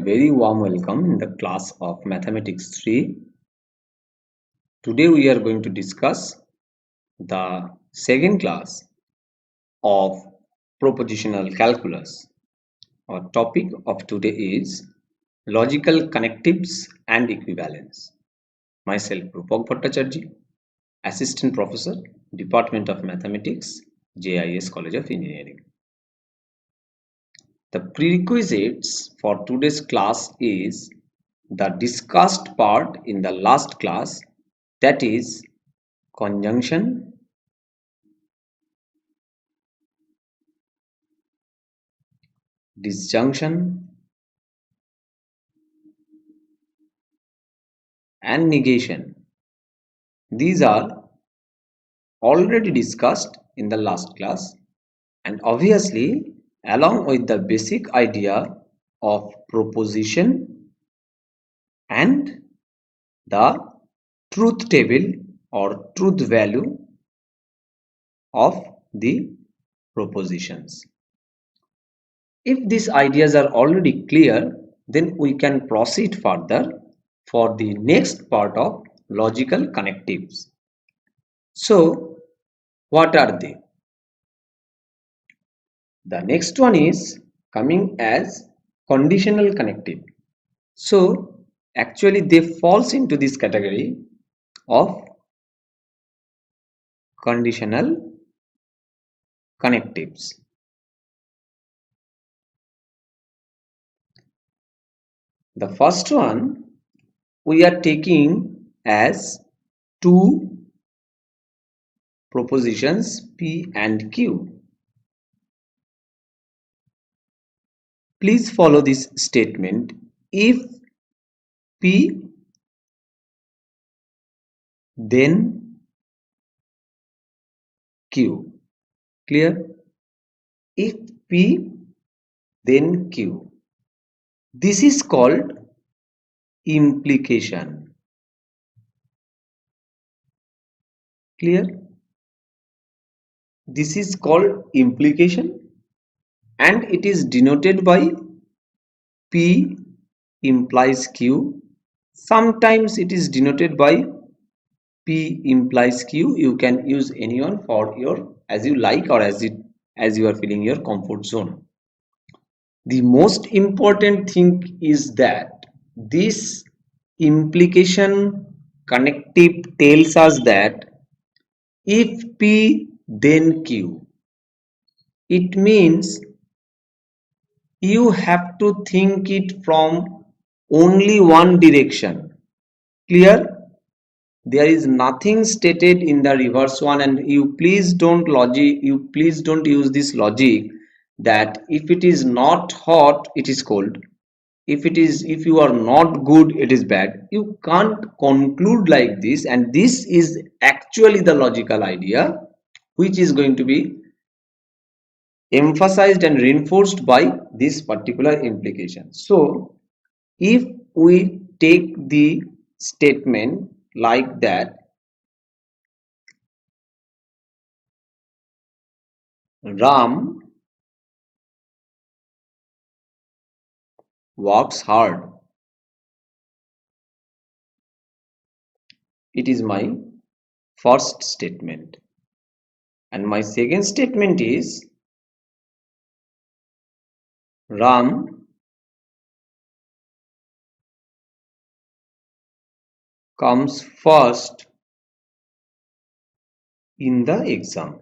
very warm welcome in the class of Mathematics 3. Today we are going to discuss the second class of propositional calculus. Our topic of today is logical connectives and equivalence. Myself Rupak Bhattacharjee, Assistant Professor, Department of Mathematics, JIS College of Engineering. The prerequisites for today's class is the discussed part in the last class, that is conjunction, disjunction and negation. These are already discussed in the last class, and obviously along with the basic idea of proposition and the truth table or truth value of the propositions. If these ideas are already clear, then we can proceed further for the next part of logical connectives. So, what are they? The next one is coming as conditional connective. So, actually they falls into this category of conditional connectives. The first one we are taking as two propositions P and Q. Please follow this statement. If P, then Q. Clear? If P, then Q. This is called implication. Clear? This is called implication and it is denoted by P implies Q. Sometimes it is denoted by P implies Q. You can use anyone for your as you like or as you are feeling your comfort zone. The most important thing is that this implication connective tells us that if P then Q, it means you have to think it from only one direction. Clear? There is nothing stated in the reverse one, and you please don't use this logic that if it is not hot it is cold, if you are not good it is bad. You can't conclude like this, and this is actually the logical idea which is going to be emphasized and reinforced by this particular implication. So if we take the statement like that, Ram works hard. It is my first statement. And my second statement is Ram comes first in the exam.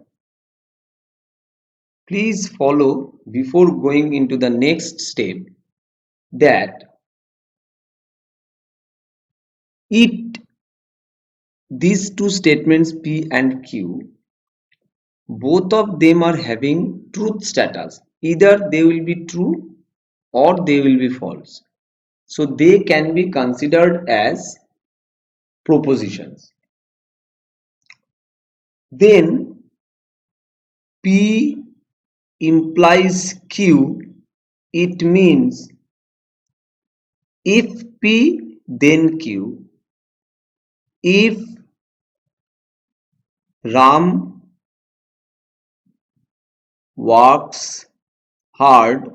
Please follow before going into the next step that these two statements P and Q, both of them are having truth status. Either they will be true or they will be false. So they can be considered as propositions. Then P implies Q, it means if P then Q, if Ram works hard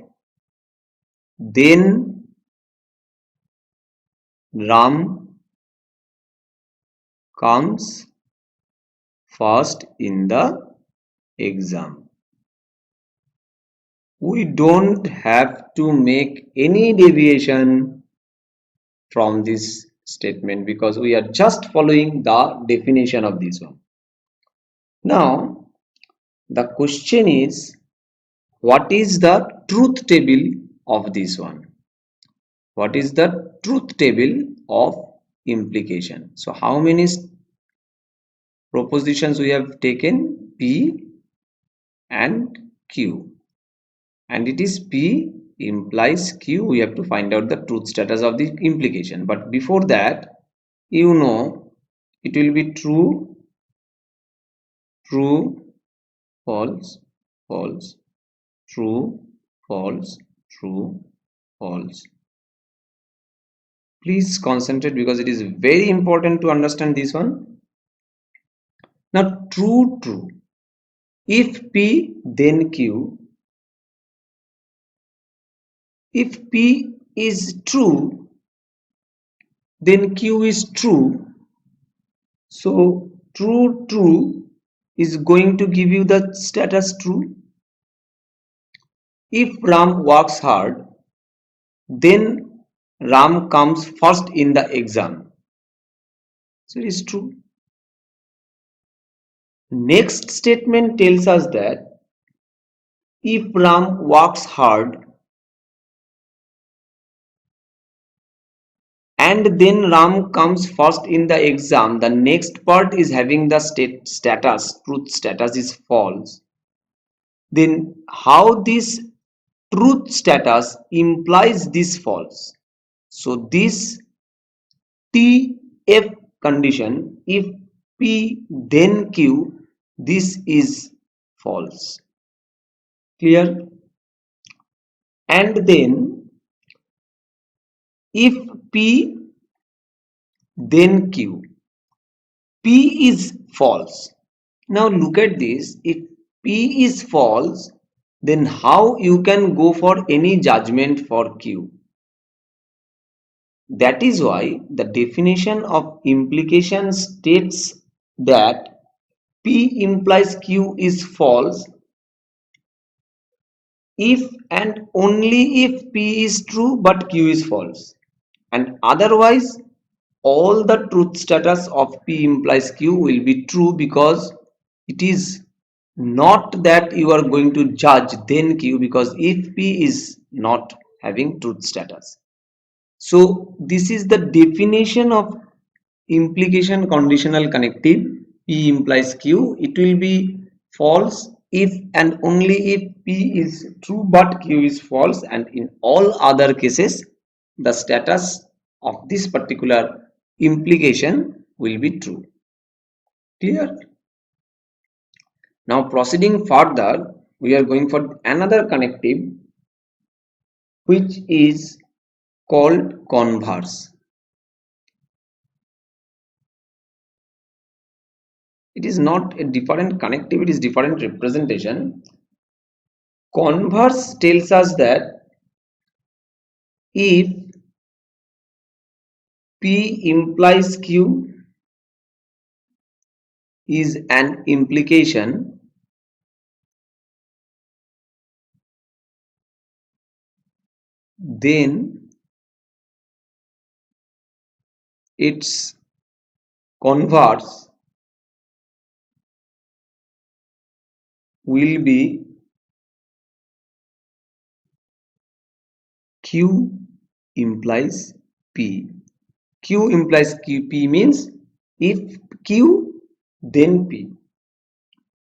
then Ram comes first in the exam. We don't have to make any deviation from this statement because we are just following the definition of this one. Now, the question is, what is the truth table of this one? What is the truth table of implication? So, how many propositions we have taken? P and Q. And it is P implies Q. We have to find out the truth status of the implication. But before that, you know, it will be true, true, false, false, true, false, true, false. Please concentrate because it is very important to understand this one. Now, true, true. If P, then Q. If P is true, then Q is true. So, true, true is going to give you the status true. If Ram works hard, then Ram comes first in the exam. So, it is true. Next statement tells us that if Ram works hard and then Ram comes first in the exam, the next part is having the status, truth status is false. Then how this truth status implies this false? So this TF condition, if P then Q, this is false. Clear? And then if P then Q, P is false. Now look at this. If P is false, then how you can go for any judgment for Q? That is why the definition of implication states that P implies Q is false if and only if P is true but Q is false, and otherwise all the truth status of P implies Q will be true because it is not that you are going to judge then Q, because if P is not having truth status. So this is the definition of implication conditional connective. P implies Q. It will be false if and only if P is true but Q is false, and in all other cases the status of this particular implication will be true. Clear? Now proceeding further, we are going for another connective which is called converse. It is not a different connective, it is different representation. Converse tells us that if P implies Q is an implication, then its converse will be Q implies P. Q implies Q. P means if Q then P.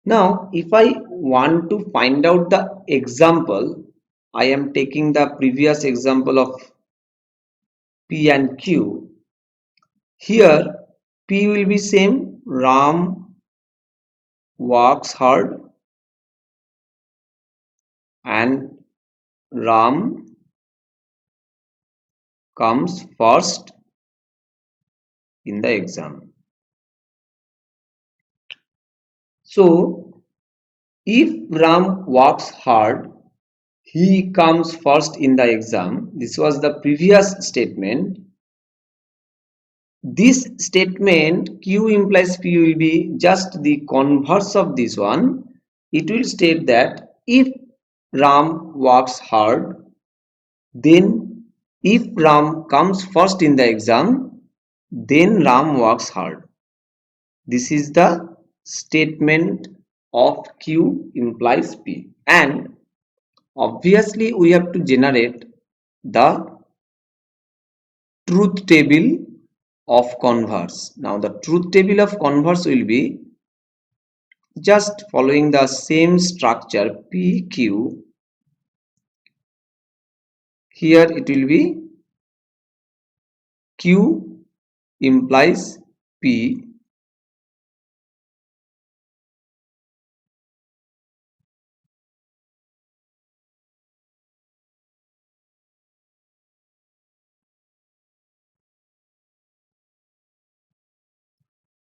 Now if I want to find out the example, I am taking the previous example of P and Q. Here P will be same, Ram works hard and Ram comes first in the exam. So if Ram works hard, he comes first in the exam. This was the previous statement. This statement Q implies P will be just the converse of this one. It will state that if Ram works hard, then if Ram comes first in the exam, then Ram works hard. This is the statement of Q implies P. And obviously we have to generate the truth table of converse. Now the truth table of converse will be just following the same structure PQ. Here it will be Q implies P.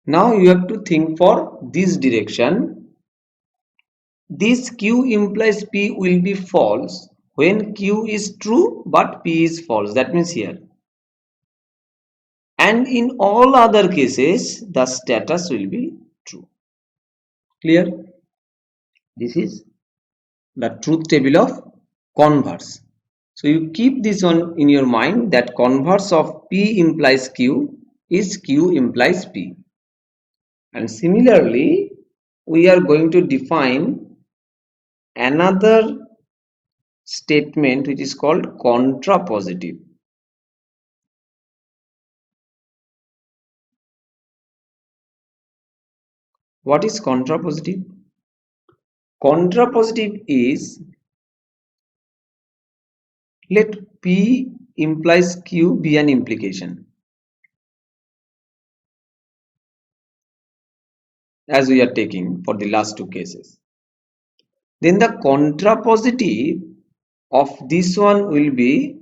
Now you have to think for this direction. This Q implies P will be false when Q is true but P is false. That means here. And in all other cases, the status will be true. Clear? This is the truth table of converse. So you keep this one in your mind that converse of P implies Q is Q implies P. And similarly, we are going to define another statement which is called contrapositive. What is contrapositive? Contrapositive is let P implies Q be an implication, as we are taking for the last two cases. Then the contrapositive of this one will be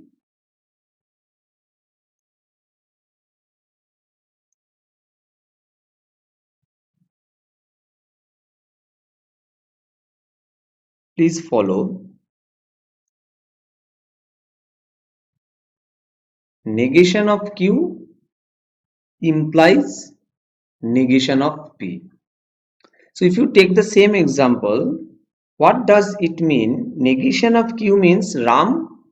please follow negation of Q implies negation of P. So if you take the same example, what does it mean? Negation of Q means Ram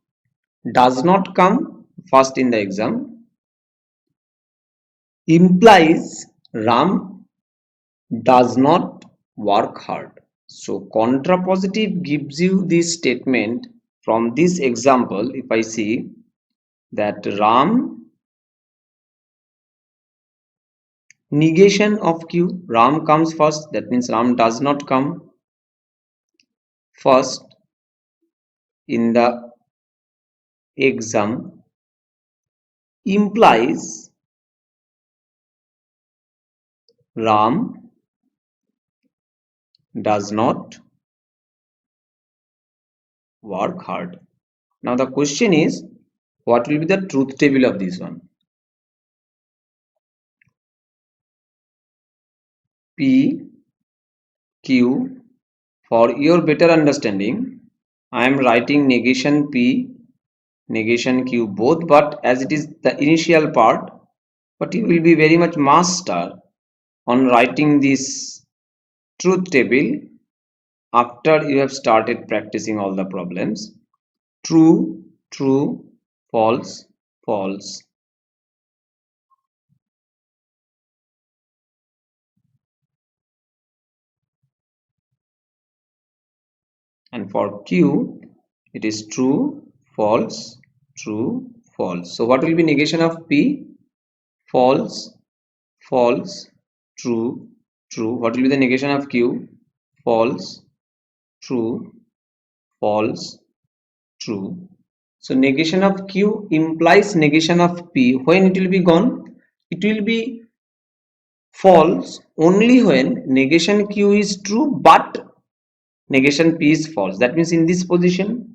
does not come first in the exam, implies Ram does not work hard. So contrapositive gives you this statement from this example. If I see that Ram negation of Q, Ram comes first, that means Ram does not come first in the exam, implies Ram does not work hard. Now the question is, what will be the truth table of this one? P, Q, for your better understanding, I am writing negation P, negation Q both, but as it is the initial part, but you will be very much master on writing this truth table after you have started practicing all the problems. True, true, false, false. And for Q, it is true, false, true, false. So what will be negation of P? False, false, true, true. What will be the negation of Q? False, true, false, true. So negation of Q implies negation of P. When it will be gone? It will be false only when negation Q is true but negation P is false. That means in this position.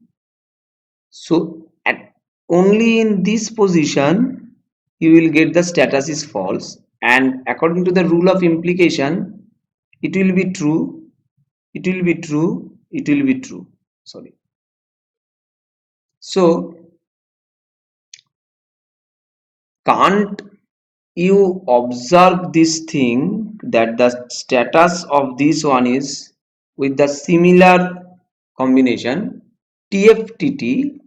So at only in this position you will get the status is false, and according to the rule of implication it will be true, it will be true, it will be true. Sorry. So can't you observe this thing that the status of this one is with the similar combination TFTT,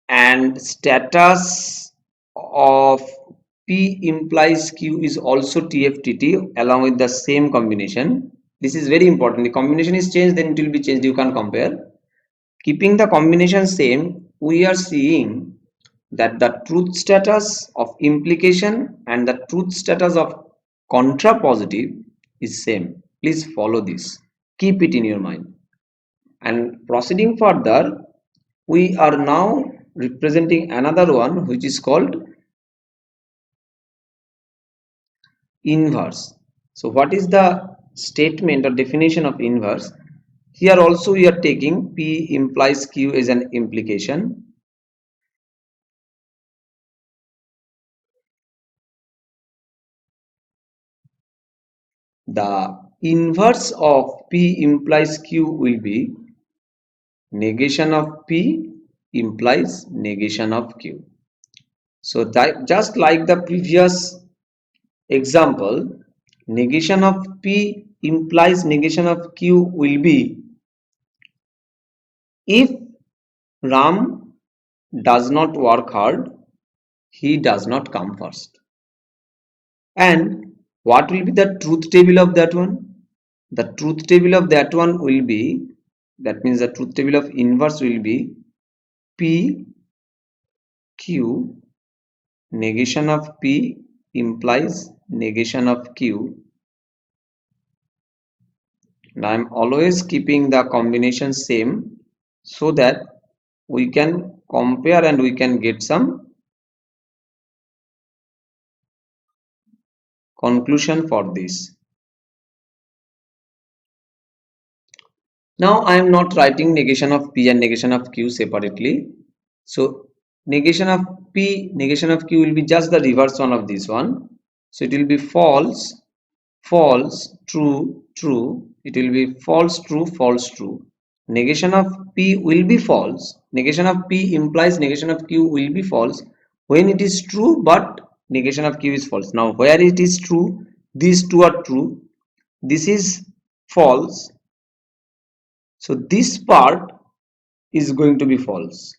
and status of P implies Q is also TFTT along with the same combination. This is very important. The combination is changed, then it will be changed. You can compare. Keeping the combination same, we are seeing that the truth status of implication and the truth status of contrapositive is same. Please follow this. Keep it in your mind. And proceeding further, we are now representing another one which is called inverse. So what is the statement or definition of inverse? Here also we are taking P implies Q as an implication. The inverse of P implies Q will be negation of P implies negation of Q. So that just like the previous example, negation of P implies negation of Q will be if Ram does not work hard, he does not come first. And what will be the truth table of that one? The truth table of that one will be, that means the truth table of inverse will be P Q negation of P implies negation of Q, and I am always keeping the combination same so that we can compare and we can get some conclusion for this. Now I am not writing negation of P and negation of Q separately. So negation of P, negation of Q will be just the reverse one of this one. So it will be false, false, true, true. It will be false, true, false, true. Negation of P will be false. Negation of P implies negation of Q will be false when it is true, but negation of Q is false. Now where it is true, these two are true. This is false. So this part is going to be false.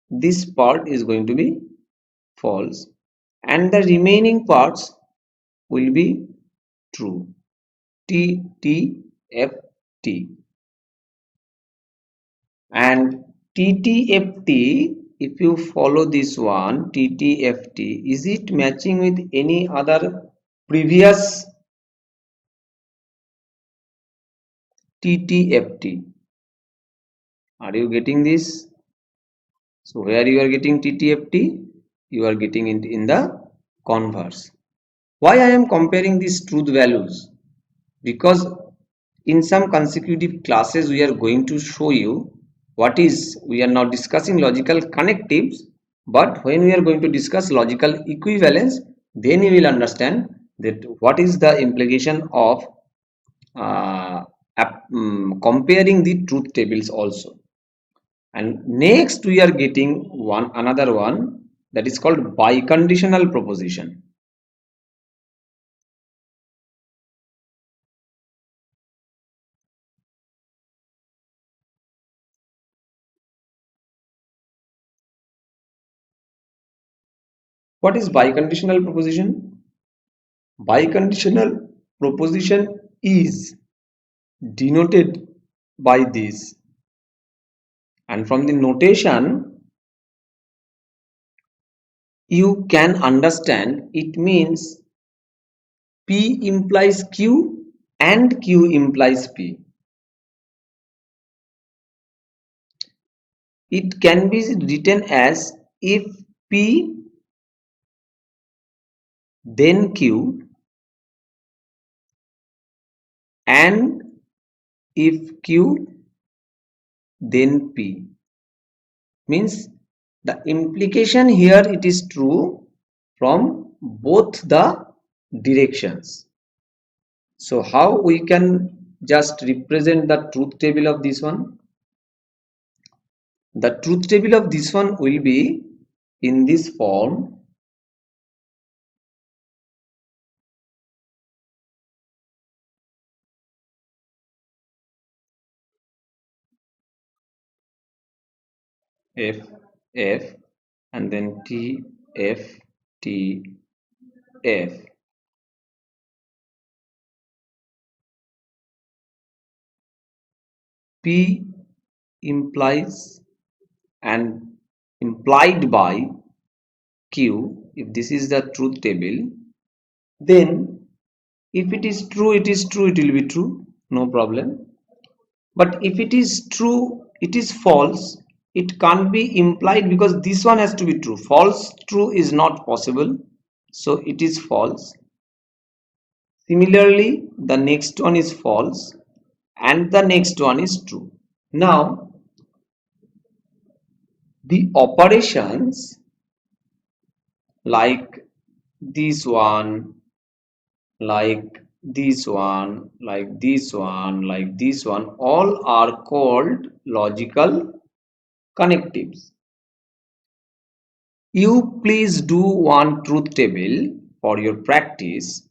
This part is going to be false, and the remaining parts will be true. T, T, F, T. And T, T, F, T, if you follow this one, T, T, F, T, is it matching with any other previous T, T, F, T? Are you getting this? So where you are getting T, T, F, T? You are getting it in the converse. Why I am comparing these truth values? Because in some consecutive classes we are going to show you what is, we are now discussing logical connectives, but when we are going to discuss logical equivalence, then you will understand that what is the implication of comparing the truth tables also. And next we are getting another one that is called biconditional proposition. What is biconditional proposition? Biconditional proposition is denoted by this, and from the notation you can understand it means P implies Q and Q implies P. It can be written as if P then Q and if Q then P, means the implication here it is true from both the directions. So how we can just represent the truth table of this one? The truth table of this one will be in this form. F, F, and then T, F, T, F. P implies and implied by Q. If this is the truth table, then if it is true, it is true, it will be true, no problem. But if it is true, it is false, it can't be implied because this one has to be true. False true is not possible, so it is false. Similarly, the next one is false and the next one is true. Now, the operations like this one, like this one, like this one, like this one, all are called logical connectives. You please do one truth table for your practice.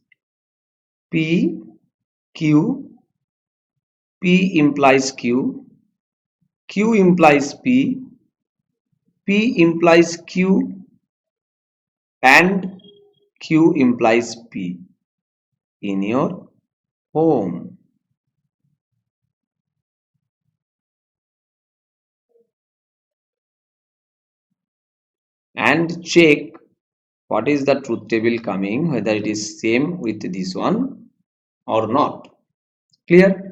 P, Q, P implies Q, Q implies P, P implies Q, and Q implies P in your home. And check what is the truth table coming, whether it is same with this one or not. Clear?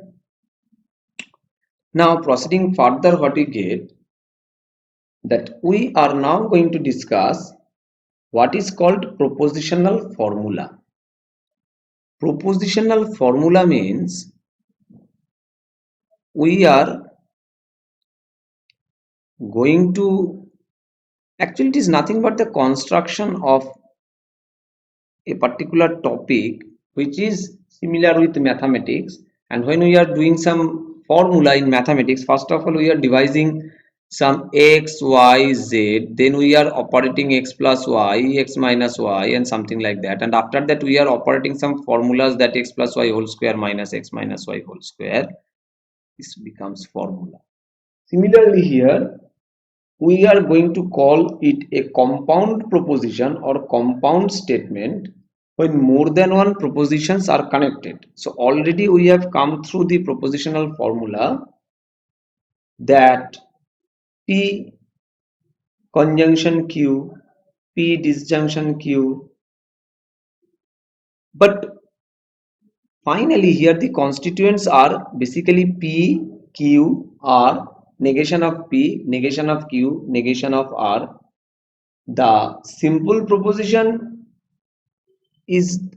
Now proceeding further, what we get, that we are now going to discuss what is called propositional formula. Propositional formula means we are going to, actually it is nothing but the construction of a particular topic which is similar with mathematics. And when we are doing some formula in mathematics, first of all we are devising some x, y, z, then we are operating x plus y, x minus y, and something like that. And after that we are operating some formulas, that x plus y whole square minus x minus y whole square. This becomes formula. Similarly here, we are going to call it a compound proposition or compound statement when more than one propositions are connected. So already we have come through the propositional formula that P conjunction Q, P disjunction Q. But finally here the constituents are basically P, Q, R, negation of P, negation of Q, negation of R. The simple proposition is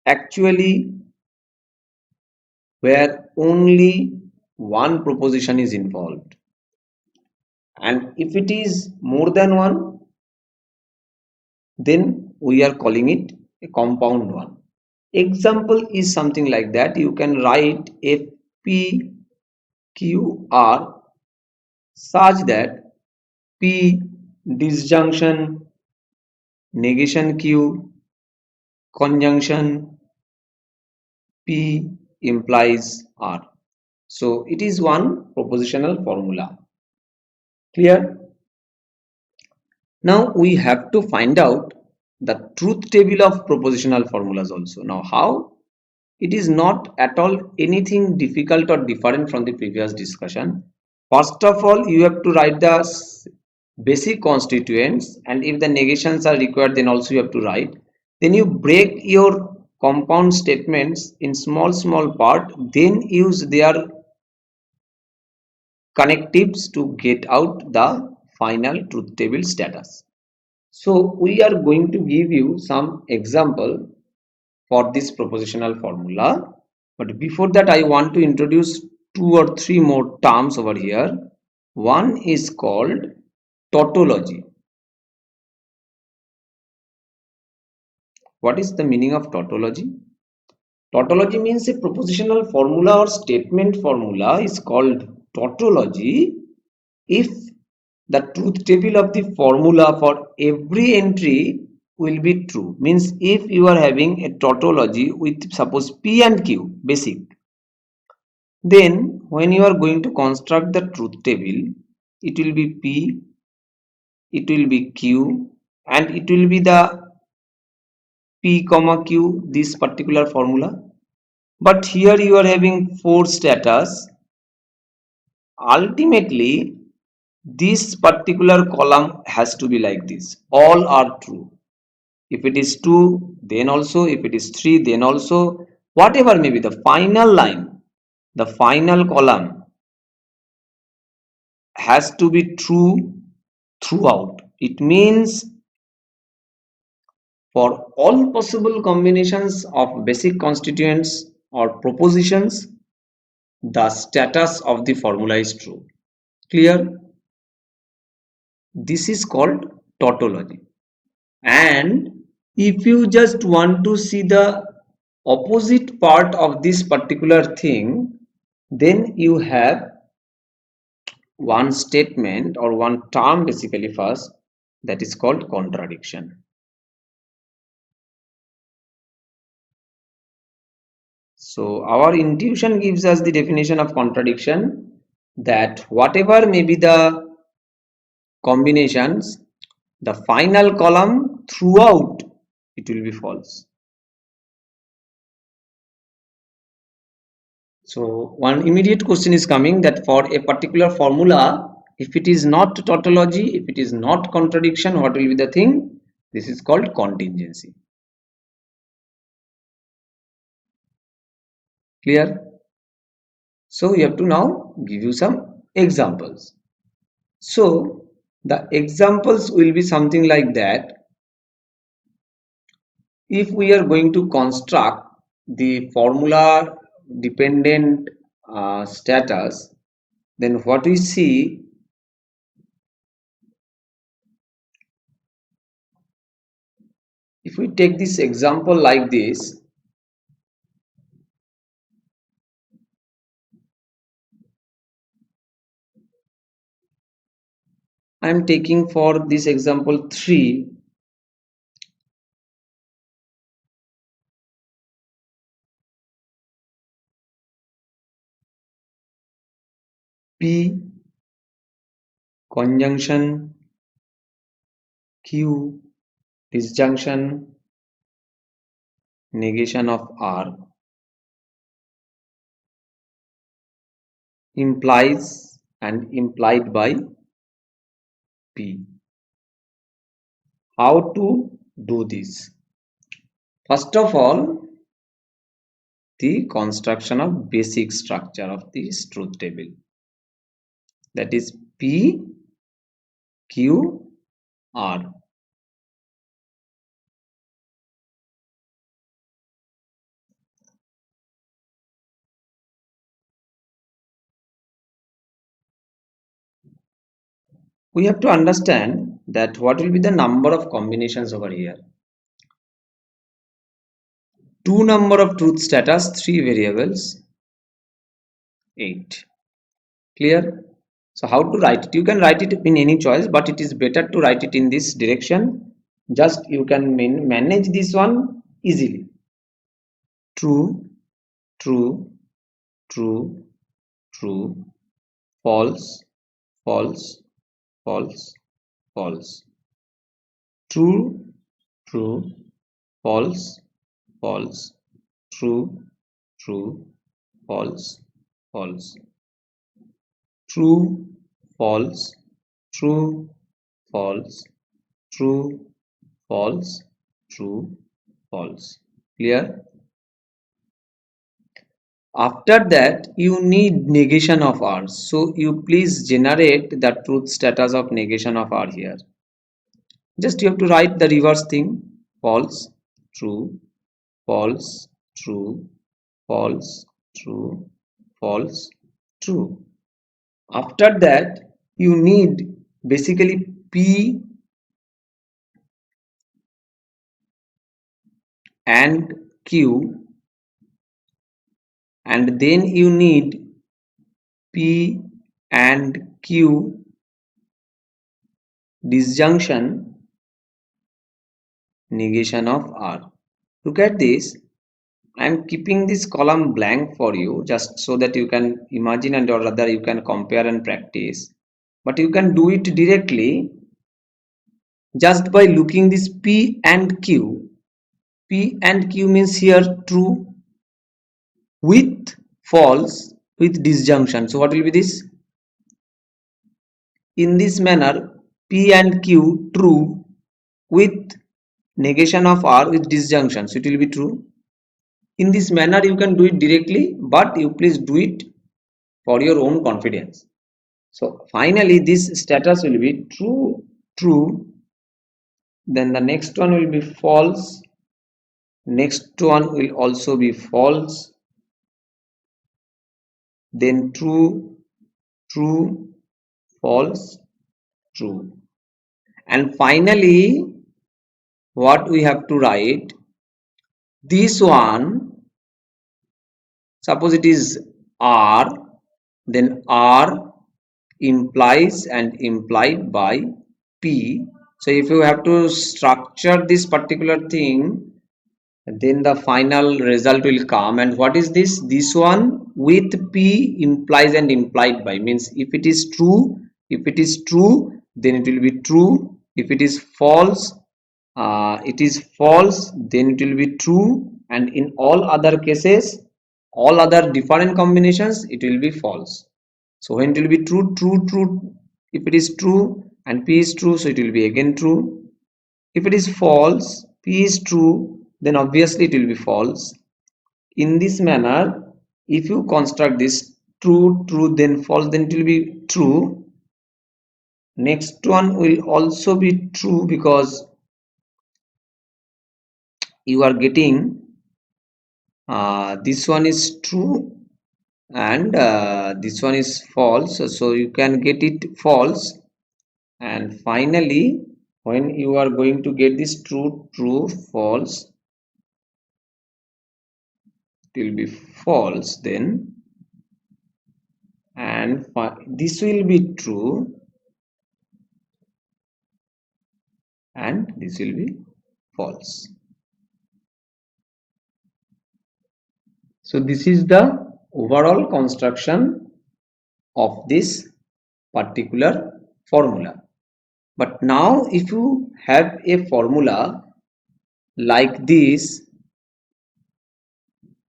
actually where only one proposition is involved, and if it is more than one, then we are calling it a compound one. Example is something like that. You can write F P Q R such that P disjunction negation Q conjunction P implies R. So it is one propositional formula. Clear? Now we have to find out the truth table of propositional formulas also. Now how? It is not at all anything difficult or different from the previous discussion. First of all, you have to write the basic constituents, and if the negations are required, then also you have to write. Then you break your compound statements in small part, then use their connectives to get out the final truth table status. So we are going to give you some example for this propositional formula, but before that I want to introduce two or three more terms over here. One is called tautology. What is the meaning of tautology? Tautology means a propositional formula or statement formula is called tautology if the truth table of the formula for every entry will be true. Means if you are having a tautology with suppose P and Q basic, then when you are going to construct the truth table, it will be P, it will be Q, and it will be the P comma Q, this particular formula. But here you are having 4 status. Ultimately, this particular column has to be like this. All are true. If it is 2, then also. If it is 3, then also. Whatever may be the final line, the final column has to be true throughout. It means for all possible combinations of basic constituents or propositions, the status of the formula is true. Clear? This is called tautology. And if you just want to see the opposite part of this particular thing, then you have one statement or one term basically first, that is called contradiction. So our intuition gives us the definition of contradiction, that whatever may be the combinations, the final column throughout it will be false. So one immediate question is coming, that for a particular formula, if it is not tautology, if it is not contradiction, what will be the thing? This is called contingency. Clear? So we have to now give you some examples. So the examples will be something like that. If we are going to construct the formula dependent status, then what we see, if we take this example like this, I am taking for this example 3, P conjunction Q disjunction negation of R implies and implied by P. How to do this? First of all, the construction of basic structure of this truth table, that is P Q R. We have to understand that what will be the number of combinations over here. 2 number of truth status, 3 variables, 8. Clear? So how to write it? You can write it in any choice, but it is better to write it in this direction. Just you can manage this one easily. True, true, true, true, false, false, false, false. True, true, false, false, true, true, false, false. True, false, true, false, true, false, true, false. Clear? After that, you need negation of R. So you please generate the truth status of negation of R here. Just you have to write the reverse thing. False, true, false, true, false, true, false, true. After that, you need basically P and Q, and then you need P and Q disjunction negation of R. Look at this. I am keeping this column blank for you just so that you can imagine, and or rather you can compare and practice. but you can do it directly just by looking this P and Q. P and Q means here true with false with disjunction. So what will be this? In this manner, P and Q true with negation of R with disjunction. So it will be true. In this manner, you can do it directly, but you please do it for your own confidence. So finally, this status will be true, true. Then the next one will be false. Next one will also be false. Then true, true, false, true. And finally, what we have to write, this one, suppose it is R, then R implies and implied by P. So if you have to structure this particular thing, then the final result will come. And what is this? This one with P implies and implied by, means if it is true, then it will be true. If it is false, then it will be true. And in all other cases, all other different combinations, it will be false. So when it will be true, true, true, if it is true and P is true, so it will be again true. If it is false, P is true, then obviously it will be false. In this manner, if you construct this true, true, then false, then it will be true. Next one will also be true because you are getting this one is true and this one is false, so you can get it false. And finally, when you are going to get this true, true, false, it will be false then, and this will be true and this will be false. So this is the overall construction of this particular formula. But now if you have a formula like this,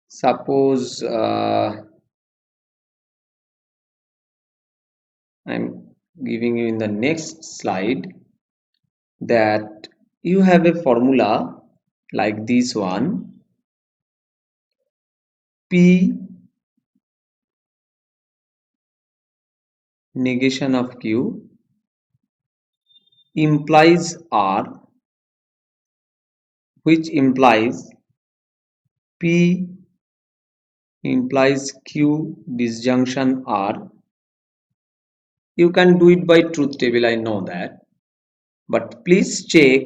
suppose I'm giving you in the next slide that you have a formula like this one, P negation of Q implies R, which implies P implies Q disjunction R. You can do it by truth table, I know that, but please check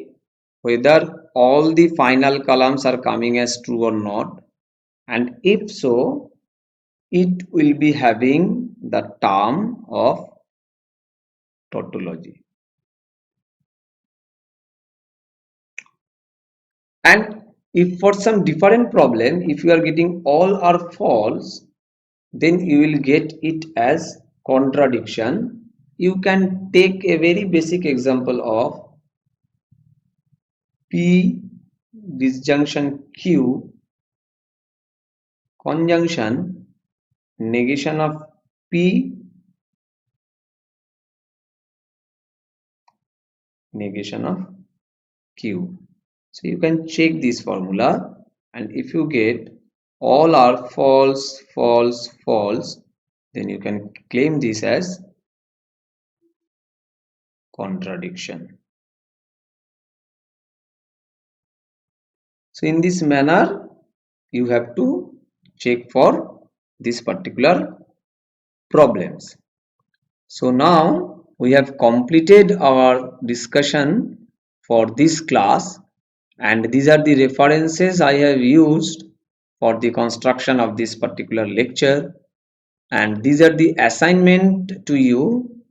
whether all the final columns are coming as true or not, and if so, it will be having the term of tautology. And if for some different problem, if you are getting all are false, then you will get it as contradiction. You can take a very basic example of P disjunction Q conjunction negation of P negation of Q. So you can check this formula, and if you get all are false, false, false, then you can claim this as contradiction. So in this manner, you have to check for this particular problems. So now we have completed our discussion for this class, and these are the references I have used for the construction of this particular lecture, and these are the assignment to you.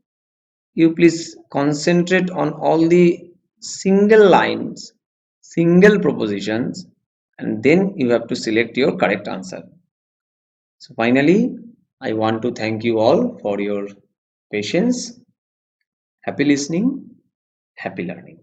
You please concentrate on all the single lines, single propositions, and then you have to select your correct answer. So finally, I want to thank you all for your patience. Happy listening, happy learning.